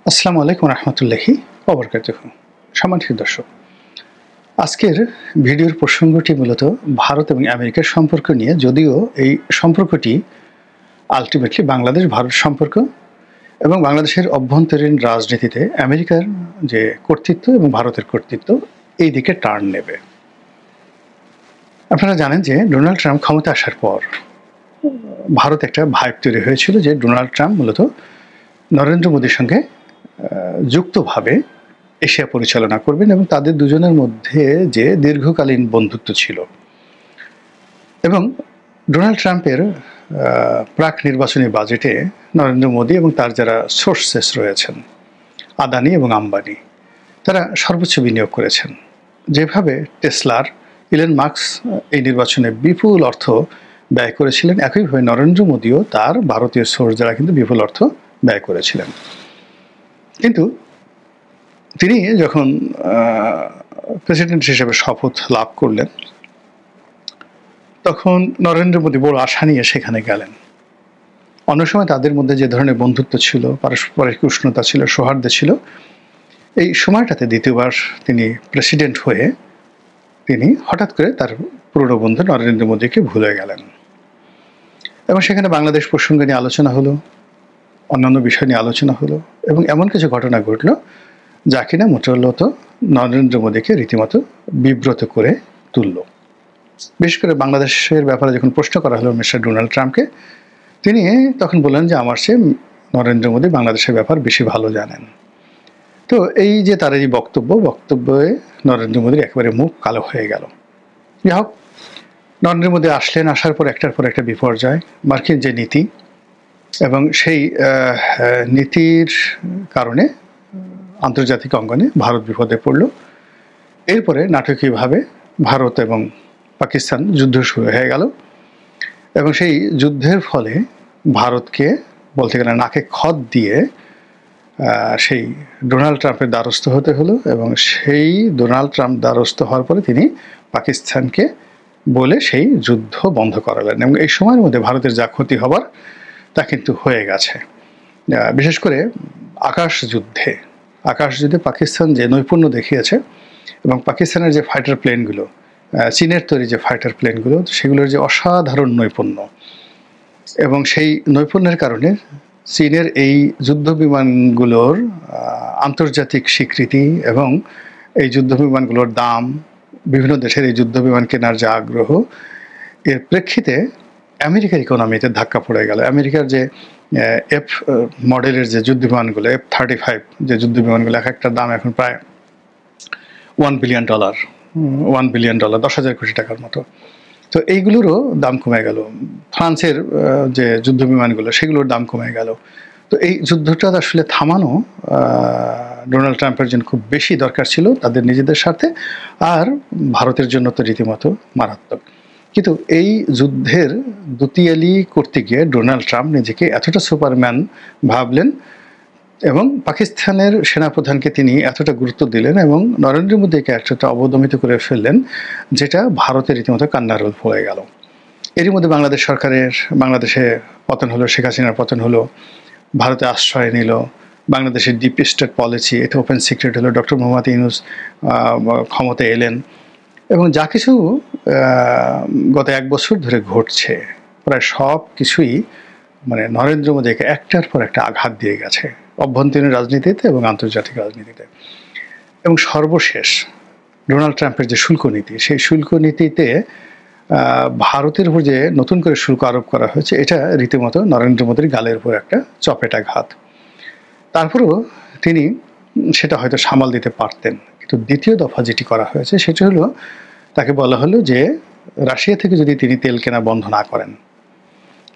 আসসালামু আলাইকুম রহমতুল্লাহি ওয়াবারাকাতুহু। সম্মানিত দর্শক, আজকের ভিডিওর প্রসঙ্গটি মূলত ভারত এবং আমেরিকার সম্পর্ক নিয়ে, যদিও এই সম্পর্কটি আলটিমেটলি বাংলাদেশ ভারত সম্পর্ক এবং বাংলাদেশের অভ্যন্তরীণ রাজনীতিতে আমেরিকার যে কর্তৃত্ব এবং ভারতের কর্তৃত্ব এই দিকে টার্ন নেবে। আপনারা জানেন যে ডোনাল্ড ট্রাম্প ক্ষমতা আসার পর ভারত একটা ভাইব তৈরি হয়েছিল যে ডোনাল্ড ট্রাম্প মূলত নরেন্দ্র মোদীর সঙ্গে যুক্তভাবে এশিয়া পরিচালনা করবেন এবং তাদের দুজনের মধ্যে যে দীর্ঘকালীন বন্ধুত্ব ছিল। এবং ডোনাল্ড ট্রাম্পের প্রাক নির্বাচনী বাজেটে নরেন্দ্র মোদী এবং তার যারা সোর্সেস রয়েছেন, আদানি এবং আম্বানি, তারা সর্বোচ্চ বিনিয়োগ করেছেন। যেভাবে টেসলার ইলন মাস্ক এই নির্বাচনে বিপুল অর্থ ব্যয় করেছিলেন, একইভাবে নরেন্দ্র মোদীও তার ভারতীয় সোর্স যারা কিন্তু বিপুল অর্থ ব্যয় করেছিলেন। কিন্তু তিনি যখন প্রেসিডেন্ট হিসেবে শপথ লাভ করলেন, তখন নরেন্দ্র মোদী বড় আশা নিয়ে সেখানে গেলেন। অন্য সময় তাদের মধ্যে যে ধরনের বন্ধুত্ব ছিল, পারস্পরিক উষ্ণতা ছিল, সৌহার্দ্য ছিল, এই সময়টাতে দ্বিতীয়বার তিনি প্রেসিডেন্ট হয়ে তিনি হঠাৎ করে তার পুরনো বন্ধু নরেন্দ্র মোদীকে ভুলে গেলেন। এবং সেখানে বাংলাদেশ প্রসঙ্গ নিয়ে আলোচনা হলো, অন্যান্য বিষয় নিয়ে আলোচনা হলো, এবং এমন কিছু ঘটনা ঘটল যা কিনা মূলত নরেন্দ্র মোদীকে রীতিমতো বিব্রত করে তুলল। বিশেষ করে বাংলাদেশের ব্যাপারে যখন প্রশ্ন করা হলো মিস্টার ডোনাল্ড ট্রাম্পকে, তিনি তখন বললেন যে আমার চেয়ে নরেন্দ্র মোদী বাংলাদেশের ব্যাপার বেশি ভালো জানেন। তো এই যে তার এই বক্তব্যে নরেন্দ্র মোদীর একেবারে মুখ কালো হয়ে গেল। যাই হোক, নরেন্দ্র মোদী আসলেন, আসার পর একটার পর একটা বিপর্যয়, মার্কিন যে নীতি এবং সেই নীতির কারণে আন্তর্জাতিক অঙ্গনে ভারত বিপদে পড়ল। এরপরে নাটকীয়ভাবে ভারত এবং পাকিস্তান যুদ্ধ শুরু হয়ে গেল এবং সেই যুদ্ধের ফলে ভারতকে বলতে গেলে নাকে খত দিয়ে সেই ডোনাল্ড ট্রাম্পের দ্বারস্থ হতে হলো। এবং সেই ডোনাল্ড ট্রাম্প দ্বারস্থ হওয়ার পরে তিনি পাকিস্তানকে বলে সেই যুদ্ধ বন্ধ করালেন এবং এই সময়ের মধ্যে ভারতের যা ক্ষতি হবার তা কিন্তু হয়ে গেছে। বিশেষ করে আকাশ যুদ্ধে পাকিস্তান যে নৈপুণ্য দেখিয়েছে এবং পাকিস্তানের যে ফাইটার প্লেনগুলো, চীনের তৈরি যে ফাইটার প্লেনগুলো, সেগুলোর যে অসাধারণ নৈপুণ্য, এবং সেই নৈপুণ্যের কারণে চীনের এই যুদ্ধ বিমানগুলোর আন্তর্জাতিক স্বীকৃতি এবং এই যুদ্ধ বিমানগুলোর দাম, বিভিন্ন দেশের এই যুদ্ধ বিমান কেনার যে আগ্রহ, এর প্রেক্ষিতে আমেরিকার ইকোনমিতে ধাক্কা পড়ে গেল। আমেরিকার যে এফ মডেলের যে যুদ্ধ বিমানগুলো, F-35 যে যুদ্ধ বিমানগুলো, এক একটা দাম এখন প্রায় $1 বিলিয়ন, 10,000 কোটি টাকার মতো। তো এইগুলোরও দাম কমে গেল। ফ্রান্সের যে যুদ্ধ বিমানগুলো, সেগুলোর দাম কমে গেল। তো এই যুদ্ধটা আসলে থামানো ডোনাল্ড ট্রাম্পের জন্য খুব বেশি দরকার ছিল তাদের নিজেদের স্বার্থে, আর ভারতের জন্য তো রীতিমতো মারাত্মক। কিন্তু এই যুদ্ধের দুতিয়ালি করতে গিয়ে ডোনাল্ড ট্রাম্প নিজেকে এতটা সুপারম্যান ভাবলেন এবং পাকিস্তানের সেনাপ্রধানকে তিনি এতটা গুরুত্ব দিলেন এবং নরেন্দ্র মোদীকে এতটা অবদমিত করে ফেললেন, যেটা ভারতের রীতিমতো কান্নার রোল পড়ে গেল। এরই মধ্যে বাংলাদেশে পতন হলো, শেখ হাসিনার পতন হলো, ভারতে আশ্রয় নিল, বাংলাদেশের ডিপ স্টেট পলিসি, এটা ওপেন সিক্রেট হলো, ডক্টর মোহাম্মদ ইউনূস ক্ষমতায় এলেন এবং যা কিছু গত 1 বছর ধরে ঘটছে, প্রায় সব কিছুই মানে নরেন্দ্র মোদীকে একটার পর একটা আঘাত দিয়ে গেছে অভ্যন্তরীণ রাজনীতিতে এবং আন্তর্জাতিক রাজনীতিতে। এবং সর্বশেষ ডোনাল্ড ট্রাম্পের যে শুল্ক নীতি, সেই শুল্ক নীতিতে ভারতের উপর যে নতুন করে শুল্ক আরোপ করা হয়েছে, এটা রীতিমতো নরেন্দ্র মোদীর গালের উপর একটা চপেটাঘাত। তারপরেও তিনি সেটা হয়তো সামাল দিতে পারতেন, কিন্তু দ্বিতীয় দফা যেটি করা হয়েছে সেটা হলো, তাকে বলা হলো যে রাশিয়া থেকে যদি তিনি তেল কেনা বন্ধ না করেন,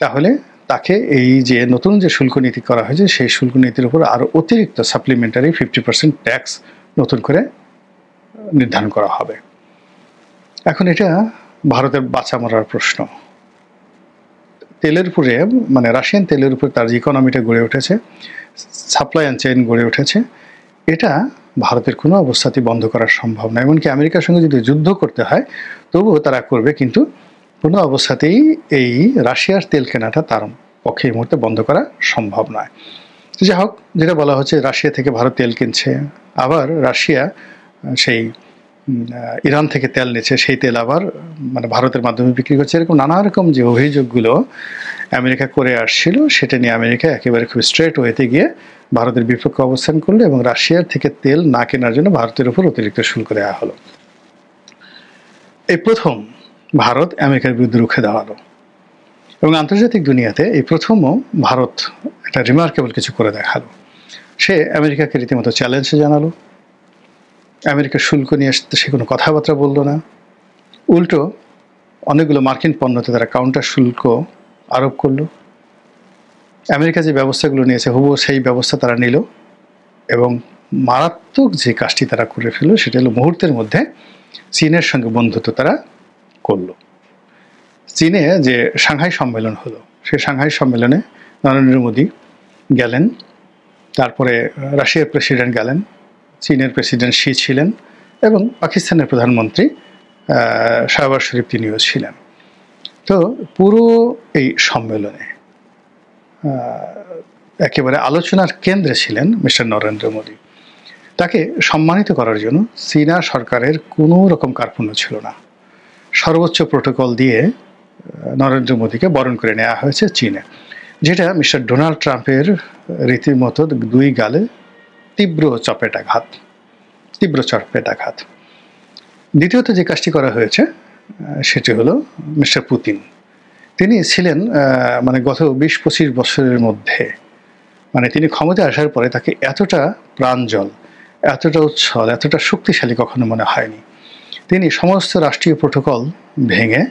তাহলে তাকে এই যে নতুন যে শুল্ক নীতি করা হয়েছে, সেই শুল্ক নীতির উপর আরও অতিরিক্ত সাপ্লিমেন্টারি 50% ট্যাক্স নতুন করে নির্ধারণ করা হবে। এখন এটা ভারতের বাঁচা মরার প্রশ্ন। তেলের উপরে, মানে রাশিয়ান তেলের উপর তার যে ইকোনমিটা গড়ে উঠেছে, সাপ্লাই অ্যান্ড চেইন গড়ে উঠেছে, এটা ভারতের কোনো অবস্থাতেই বন্ধ করা সম্ভব নয়। এমনকি আমেরিকার সঙ্গে যদি যুদ্ধ করতে হয় তবুও তারা করবে, কিন্তু কোনো অবস্থাতেই এই রাশিয়ার তেল কেনাটা তার পক্ষে এই মুহূর্তে বন্ধ করা সম্ভব নয়। যাই হোক, যেটা বলা হচ্ছে রাশিয়া থেকে ভারত তেল কিনছে, আবার রাশিয়া সেই ইরান থেকে তেল নিচ্ছে, সেই তেল আবার মানে ভারতের মাধ্যমে বিক্রি করছে। এরকম নানা রকম যে অভিযোগগুলো আমেরিকা করে আসছিল, সেটা নিয়ে আমেরিকা একেবারে খুব স্ট্রেট ওয়েতে গিয়ে ভারতের বিপক্ষে অবস্থান করলো এবং রাশিয়ার থেকে তেল না কেনার জন্য ভারতের উপর অতিরিক্ত শুল্ক দেওয়া হলো। এই প্রথম ভারত আমেরিকার বিরুদ্ধে রুখে দাঁড়ালো এবং আন্তর্জাতিক দুনিয়াতে এই প্রথমও ভারত একটা রিমার্কেবল কিছু করে দেখালো। সে আমেরিকাকে রীতিমতো চ্যালেঞ্জ জানালো। আমেরিকার শুল্ক নিয়ে সে কোনো কথাবার্তা বলল না, উল্টো অনেকগুলো মার্কিন পণ্যতে তারা কাউন্টার শুল্ক আরোপ করলো। আমেরিকা যে ব্যবস্থাগুলো নিয়েছে হুবহু সেই ব্যবস্থা তারা নিল এবং মারাত্মক যে কাজটি তারা করে ফেলল সেটা হলো মুহূর্তের মধ্যে চীনের সঙ্গে বন্ধুত্ব তারা করলো। চীনে যে সাংহাই সম্মেলন হলো, সেই সাংহাই সম্মেলনে নরেন্দ্র মোদী গেলেন, তারপরে রাশিয়ার প্রেসিডেন্ট গেলেন, চীনের প্রেসিডেন্ট শি ছিলেন এবং পাকিস্তানের প্রধানমন্ত্রী শাহবাজ শরীফ তিনিও ছিলেন। তো পুরো এই সম্মেলনে একেবারে আলোচনার কেন্দ্রে ছিলেন মিস্টার নরেন্দ্র মোদী। তাকে সম্মানিত করার জন্য চীনা সরকারের কোনো রকম কার্পণ্য ছিল না। সর্বোচ্চ প্রোটোকল দিয়ে নরেন্দ্র মোদীকে বরণ করে নেওয়া হয়েছে চীনে, যেটা মিস্টার ডোনাল্ড ট্রাম্পের রীতিমতো দুই গালে তীব্র চপেটাঘাত। দ্বিতীয়ত যে কাজটি করা হয়েছে সেটি হলো মিস্টার পুতিন। তিনি ছিলেন মানে গত ২০-২৫ বছরের মধ্যে, মানে তিনি ক্ষমতায় আসার পরে তাকে এতটা প্রাঞ্জল, এতটা উচ্ছল, এতটা শক্তিশালী কখনো মনে হয়নি। তিনি সমস্ত রাষ্ট্রীয় প্রোটোকল ভেঙে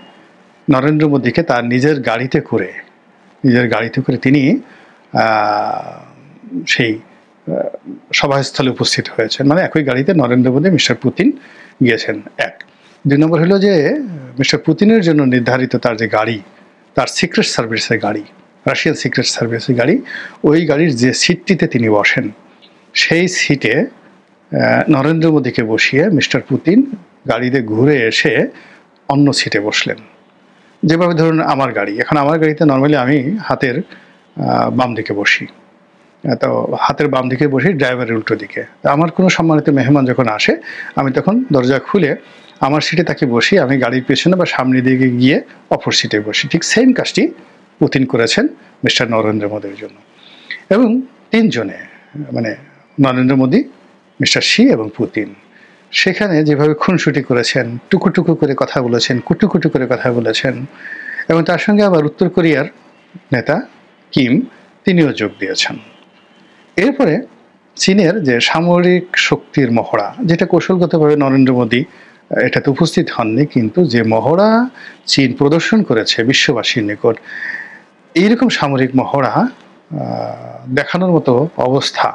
নরেন্দ্র মোদীকে তার নিজের গাড়িতে করে তিনি সেই সভাস্থলে উপস্থিত হয়েছেন। মানে একই গাড়িতে নরেন্দ্র মোদী, মিস্টার পুতিন গিয়েছেন। এক। ২ নম্বর হলো যে মিস্টার পুতিনের জন্য নির্ধারিত তার যে গাড়ি, তার সিক্রেট সার্ভিসের গাড়ি, রাশিয়ান সিক্রেট সার্ভিসের গাড়ি, ওই গাড়ির যে সিটটিতে তিনি বসেন সেই সিটে নরেন্দ্র মোদীকে বসিয়ে মিস্টার পুতিন গাড়িতে ঘুরে এসে অন্য সিটে বসলেন। যেভাবে ধরুন আমার গাড়ি, এখন আমার গাড়িতে নর্মালি আমি হাতের বাম দিকে বসি, তো হাতের বাম দিকে বসি ড্রাইভারের উল্টো দিকে। আমার কোনো সম্মানিত মেহমান যখন আসে আমি তখন দরজা খুলে আমার সিটে তাকে বসি, আমি গাড়ির পেছনে বা সামনে দিকে গিয়ে অপর সিটে বসি। ঠিক সেম কাজটি পুতিন করেছেন মিস্টার নরেন্দ্র মোদীর জন্য। এবং তিনজনে, মানে নরেন্দ্র মোদী, মিস্টার শি এবং পুতিন, সেখানে যেভাবে খুনসুটি করেছেন, টুকু করে কথা বলেছেন, কুটু করে কথা বলেছেন, এবং তার সঙ্গে আবার উত্তর কোরিয়ার নেতা কিম তিনিও যোগ দিয়েছেন। এরপরে চীনের যে সামরিক শক্তির মহড়া, যেটা কৌশলগতভাবে নরেন্দ্র মোদী এটাতে উপস্থিত হননি, কিন্তু যে মহড়া চীন প্রদর্শন করেছে বিশ্ববাসীর নিকট, এইরকম সামরিক মহড়া দেখানোর মতো অবস্থা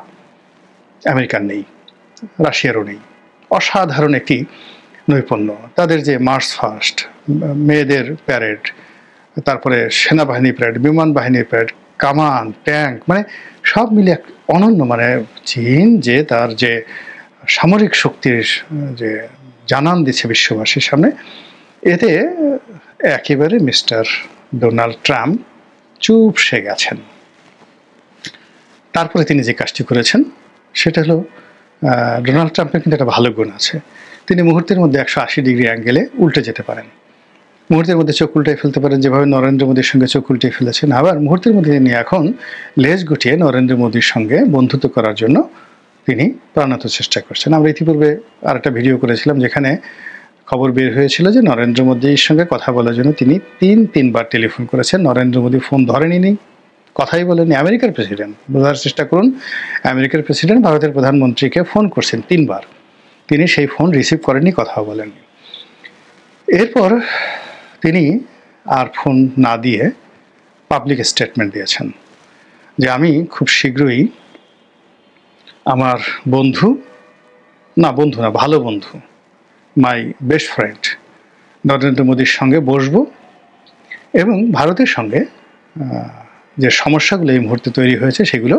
আমেরিকার নেই, রাশিয়ারও নেই। অসাধারণ একটি নৈপুণ্য। তাদের যে মার্চ ফাস্ট, মেয়েদের প্যারেড, তারপরে সেনাবাহিনী প্যারেড, বিমান বাহিনীর প্যারেড, কামান, ট্যাঙ্ক, মানে সব মিলে এক অনন্য, মানে চীন যে তার যে সামরিক শক্তির যে জানান দিচ্ছে বিশ্ববাসীর সামনে, এতে একেবারে মিস্টার ডোনাল্ড ট্রাম্প চুপসে গেছেন। তারপরে তিনি যে কাজটি করেছেন সেটা হলো, ডোনাল্ড ট্রাম্পের কিন্তু একটা ভালো গুণ আছে, তিনি মুহূর্তের মধ্যে 180 ডিগ্রি অ্যাঙ্গেলে উল্টে যেতে পারেন, মুহূর্তের মধ্যে চোখ উল্টে ফেলতে পারেন, যেভাবে নরেন্দ্র মোদীর সঙ্গে চোখ উল্টে ফেলেছেন। আবার মুহূর্তের মধ্যে তিনি এখন লেজ গুটিয়ে নরেন্দ্র মোদীর সঙ্গে বন্ধুত্ব করার জন্য তিনি প্রাণান্ত চেষ্টা করছেন। আমরা ইতিপূর্বে আর একটা ভিডিও করেছিলাম যেখানে খবর বের হয়েছিল যে নরেন্দ্র মোদীর সঙ্গে কথা বলার জন্য তিনি তিনবার টেলিফোন করেছেন, নরেন্দ্র মোদী ফোন ধরেনি, কথাই বলেনি। আমেরিকার প্রেসিডেন্ট, বোঝার চেষ্টা করুন, আমেরিকার প্রেসিডেন্ট ভারতের প্রধানমন্ত্রীকে ফোন করছেন 3 বার, তিনি সেই ফোন রিসিভ করেননি, কথাও বলেননি। এরপর তিনি আর ফোন না দিয়ে পাবলিক স্টেটমেন্ট দিয়েছেন যে আমি খুব শীঘ্রই আমার ভালো বন্ধু, মাই বেস্ট ফ্রেন্ড নরেন্দ্র মোদীর সঙ্গে বসবো এবং ভারতের সঙ্গে যে সমস্যাগুলো এই মুহূর্তে তৈরি হয়েছে সেগুলো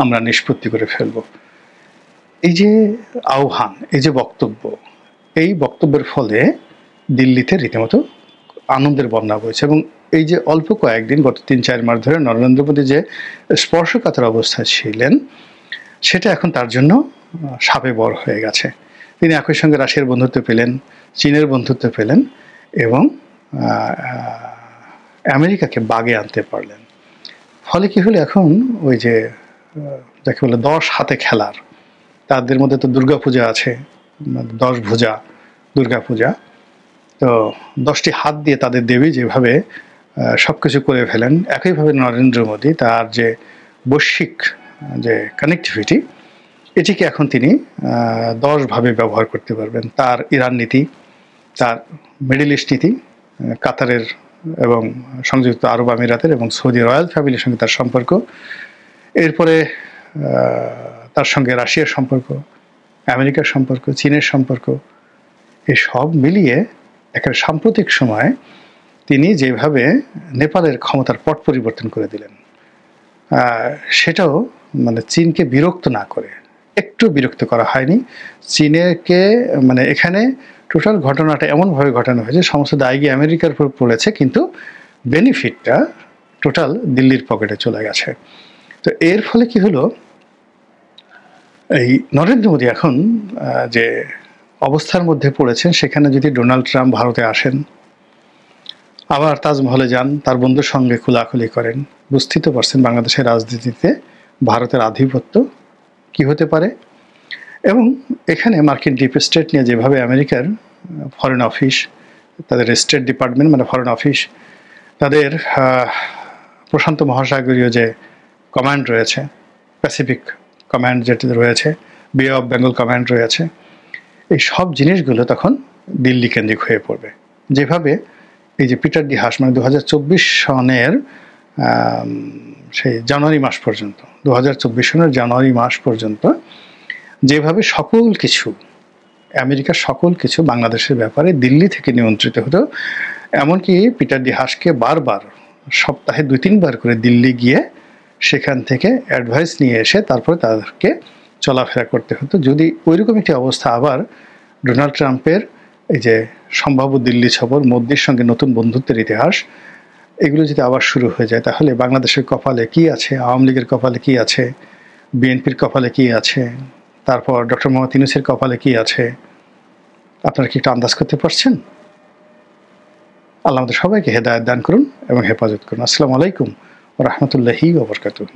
আমরা নিষ্পত্তি করে ফেলব। এই যে আহ্বান, এই যে বক্তব্য, এই বক্তব্যের ফলে দিল্লিতে রীতিমতো আনন্দের বন্যা বইছে এবং এই যে অল্প কয়েকদিন গত ৩-৪ মাস ধরে নরেন্দ্র মোদী যে স্পর্শকাতর অবস্থায় ছিলেন, সেটা এখন তার জন্য শাপে বর হয়ে গেছে। তিনি একই সঙ্গে রাশিয়ার বন্ধুত্ব পেলেন, চীনের বন্ধুত্ব পেলেন এবং আমেরিকাকে বাগে আনতে পারলেন। ফলে কি হলো, এখন ওই যে যাকে বলে ১০ হাতে খেলার, তাদের মধ্যে তো দুর্গাপূজা আছে, ১০ ভুজা দুর্গাপূজা। তো ১০টি হাত দিয়ে তাদের দেবী যেভাবে সবকিছু করে ফেলেন, একইভাবে নরেন্দ্র মোদী তার যে বৈশ্বিক যে কানেক্টিভিটি, এটিকে এখন তিনি ১০ ভাবে ব্যবহার করতে পারবেন। তার ইরান নীতি, তার মিডল ইস্ট নীতি, কাতারের এবং সংযুক্ত আরব আমিরাতের এবং সৌদি রয়্যাল ফ্যামিলির সঙ্গে তার সম্পর্ক, এরপরে তার সঙ্গে রাশিয়ার সম্পর্ক, আমেরিকার সম্পর্ক, চীনের সম্পর্ক, এই সব মিলিয়ে একটা সাম্প্রতিক সময়ে তিনি যেভাবে নেপালের ক্ষমতার পট পরিবর্তন করে দিলেন, সেটাও মানে চীনকে বিরক্ত না করে, একটু বিরক্ত করা হয়নি চীনকে। মানে এখানে টোটাল ঘটনাটা এমনভাবে ঘটানো হয়েছে, সমস্ত দায় গিয়ে আমেরিকার উপর পড়েছে, কিন্তু বেনিফিটটা টোটাল দিল্লির পকেটে চলে গেছে। তো এর ফলে কি হলো, এই নরেন্দ্র মোদী এখন যে অবস্থার মধ্যে পড়েছেন, সেখানে যদি ডোনাল্ড ট্রাম্প ভারতে আসেন, আবার তাজমহলে যান, তার বন্ধুর সঙ্গে খোলাখুলি করেন, বুঝতেই তো পারছেন বাংলাদেশের রাজনীতিতে ভারতের আধিপত্য কি হতে পারে। এবং এখানে মার্কিন ডিপ স্টেট নিয়ে যেভাবে আমেরিকার ফরেন অফিস, তাদের স্টেট ডিপার্টমেন্ট মানে ফরেন অফিস, তাদের প্রশান্ত মহাসাগরীয় যে কমান্ড রয়েছে, প্যাসিফিক কমান্ড যেটা রয়েছে, বে অফ বেঙ্গল কমান্ড রয়েছে, এই সব জিনিসগুলো তখন দিল্লি কেন্দ্রিক হয়ে পড়বে। যেভাবে এই যে পিটার ডি হাস মানে 2024 সনের সেই জানুয়ারি মাস পর্যন্ত, 2024 সনের জানুয়ারি মাস পর্যন্ত যেভাবে সকল কিছু আমেরিকার সকল কিছু বাংলাদেশের ব্যাপারে দিল্লি থেকে নিয়ন্ত্রিত হতো, এমনকি পিটার ডি হাসকে বারবার সপ্তাহে 2-3 বার করে দিল্লি গিয়ে সেখান থেকে অ্যাডভাইস নিয়ে এসে তারপরে তাদেরকে চলাফেরা করতে হতো। যদি ওইরকম একটি অবস্থা আবার ডোনাল্ড ট্রাম্পের এই যে সম্ভাব্য দিল্লি সফর, মোদির সঙ্গে নতুন বন্ধুত্বের ইতিহাস, এগুলো যদি আবার শুরু হয়ে যায়, তাহলে বাংলাদেশের কপালে কি আছে, আওয়ামী লীগের কপালে কি আছে, বিএনপির কপালে কি আছে, তারপর ডক্টর মোহাম্মদ ইউনূসের কপালে কি আছে, আপনারা কি একটু আন্দাজ করতে পারছেন? আল্লাহ আমাদের সবাইকে হেদায়েত দান করুন এবং হেফাজত করুন। আসসালামু আলাইকুম ওয়া রাহমাতুল্লাহি ওয়া বারাকাতুহু।